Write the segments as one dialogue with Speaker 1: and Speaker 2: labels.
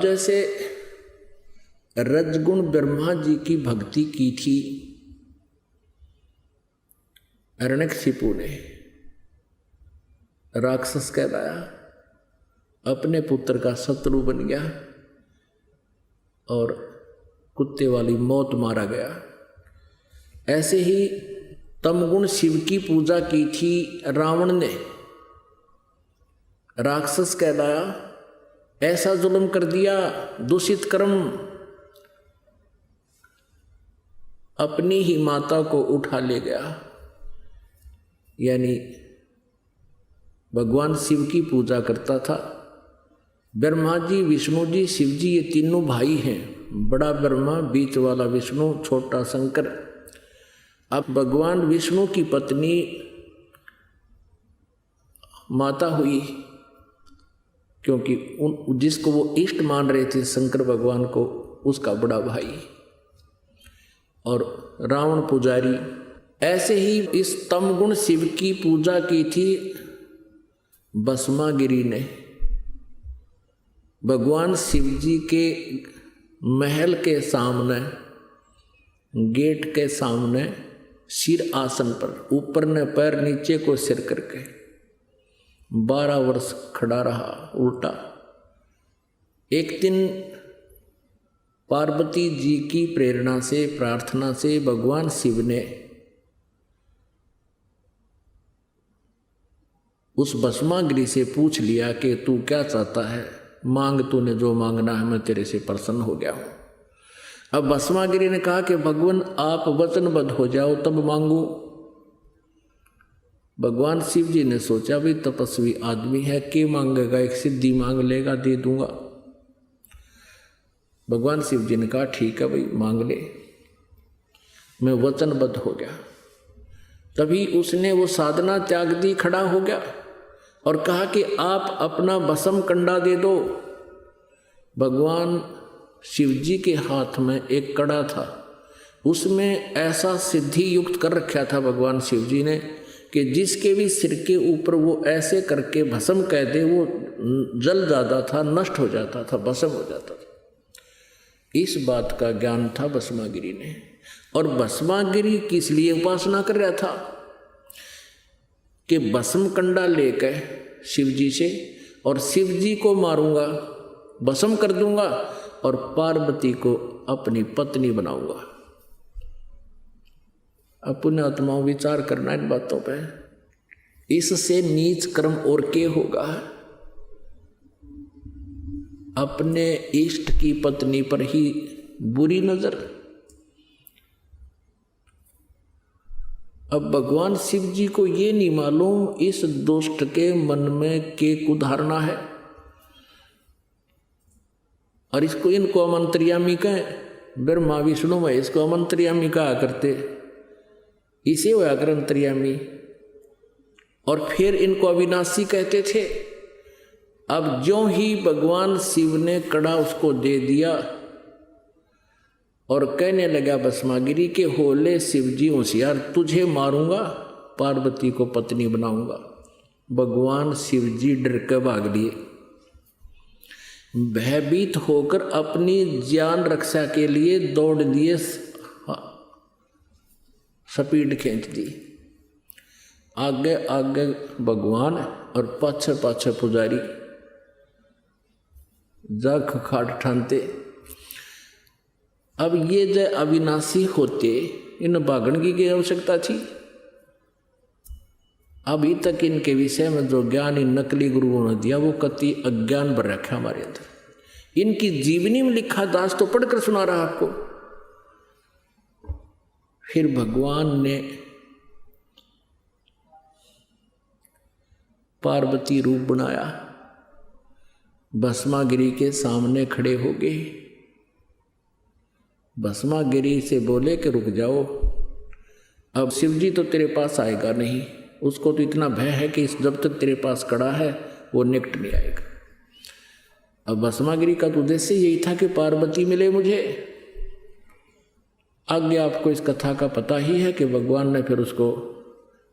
Speaker 1: अब जैसे रजगुण ब्रह्मा जी की भक्ति की थी हिरण्यकशिपु ने, राक्षस कहलाया, अपने पुत्र का शत्रु बन गया और कुत्ते वाली मौत मारा गया। ऐसे ही तमगुण शिव की पूजा की थी रावण ने, राक्षस कहलाया, ऐसा जुल्म कर दिया, दूषित कर्म, अपनी ही माता को उठा ले गया। यानी भगवान शिव की पूजा करता था। ब्रह्मा जी, विष्णु जी, शिव जी, ये तीनों भाई हैं, बड़ा ब्रह्मा, बीच वाला विष्णु, छोटा शंकर। अब भगवान विष्णु की पत्नी माता हुई, क्योंकि जिसको वो इष्ट मान रहे थे शंकर भगवान को, उसका बड़ा भाई, और रावण पुजारी। ऐसे ही इस तमगुण शिव की पूजा की थी भस्मागिरी ने। भगवान शिव जी के महल के सामने, गेट के सामने, सिर आसन पर, ऊपर ने पैर, नीचे को सिर करके 12 वर्ष खड़ा रहा उल्टा। एक दिन पार्वती जी की प्रेरणा से, प्रार्थना से भगवान शिव ने उस भस्मागिरी से पूछ लिया कि तू क्या चाहता है, मांग, तूने जो मांगना है, मैं तेरे से प्रसन्न हो गया हूं। अब भस्मागिरी ने कहा कि भगवान आप वचनबद्ध हो जाओ तब मांगू। भगवान शिव जी ने सोचा भी तपस्वी आदमी है, के मांगेगा, एक सिद्धि मांग लेगा, दे दूंगा। भगवान शिव जी ने कहा ठीक है भाई, मांग ले, मैं वचनबद्ध हो गया। तभी उसने वो साधना त्याग दी, खड़ा हो गया और कहा कि आप अपना भस्म कंडा दे दो। भगवान शिव जी के हाथ में एक कड़ा था, उसमें ऐसा सिद्धि युक्त कर रखा था भगवान शिव जी ने कि जिसके भी सिर के ऊपर वो ऐसे करके भस्म कह दे, वो जल जाता था, नष्ट हो जाता था, भस्म हो जाता था। इस बात का ज्ञान था भस्मागिरी ने। और भस्मागिरी किस लिए उपासना कर रहा था कि भस्म कंडा लेकर शिव जी से, और शिव जी को मारूंगा, भस्म कर दूंगा और पार्वती को अपनी पत्नी बनाऊंगा। अपने आत्माओं विचार करना इन बातों पे। इससे नीच कर्म और के होगा? अपने इष्ट की पत्नी पर ही बुरी नजर। अब भगवान शिव जी को ये नहीं मालूम इस दुष्ट के मन में के कुधारना है, और इसको, इनको अमंत्रियामी कहें। ब्रह्मा विष्णु महेश को अमंत्रियामी कहा करते, इसे होया कर अंतर्यामी। और फिर इनको अविनाशी कहते थे। अब ज्यों ही भगवान शिव ने कड़ा उसको दे दिया और कहने लगा भस्मागिरी के, होले शिव जी होशियार, तुझे मारूंगा, पार्वती को पत्नी बनाऊंगा। भगवान शिव जी डर के भाग लिए, भयभीत होकर अपनी जान रक्षा के लिए दौड़ दिए, स्पीड खींच दी। आगे आगे भगवान और पाछे पाछे पुजारी, जग खाट ठानते। अब ये जो अविनाशी होते, इन भागण की आवश्यकता थी? अभी तक इनके विषय में जो ज्ञान इन नकली गुरुओं ने दिया वो कति अज्ञान भर रखा हमारे अंदर। इनकी जीवनी में लिखा दास तो पढ़कर सुना रहा आपको। फिर भगवान ने पार्वती रूप बनाया, भस्मागिरी के सामने खड़े हो गए। भस्मागिरी से बोले कि रुक जाओ, अब शिवजी तो तेरे पास आएगा नहीं, उसको तो इतना भय है कि जब तक तेरे पास कड़ा है वो निकट नहीं आएगा। अब भस्मागिरी का तो उद्देश्य यही था कि पार्वती मिले मुझे। आगे आपको इस कथा का पता ही है कि भगवान ने फिर उसको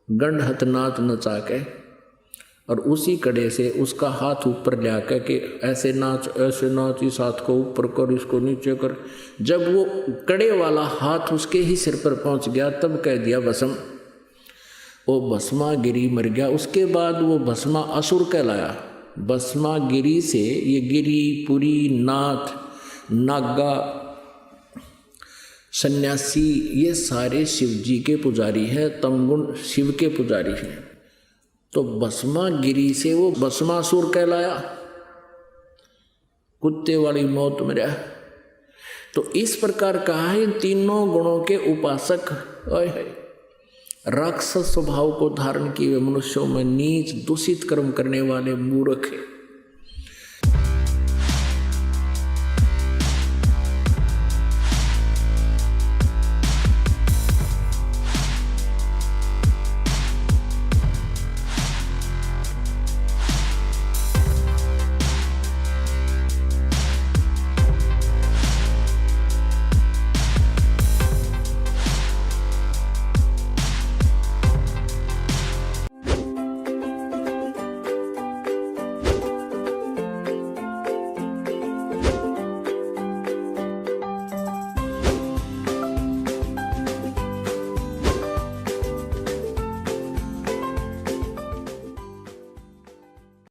Speaker 1: गंडहत नाच नचा के और उसी कड़े से उसका हाथ ऊपर ले आकर के ऐसे नाच इस हाथ को ऊपर कर, इसको नीचे कर। जब वो कड़े वाला हाथ उसके ही सिर पर पहुंच गया तब कह दिया भस्म। वो भस्मा गिरी मर गया। उसके बाद वो भस्मा असुर कहलाया। भस्मा गिरी से ये गिरी, पुरी, नाथ, नागा, सन्यासी ये सारे शिव जी के पुजारी हैं, तमगुण शिव के पुजारी हैं। तो भस्मा गिरी से वो भस्मासुर कहलाया, कुत्ते वाली मौत मरा। तो इस प्रकार कहा है इन तीनों गुणों के उपासक राक्षस स्वभाव को धारण किए हुए मनुष्यों में नीच दूषित कर्म करने वाले मूर्ख है।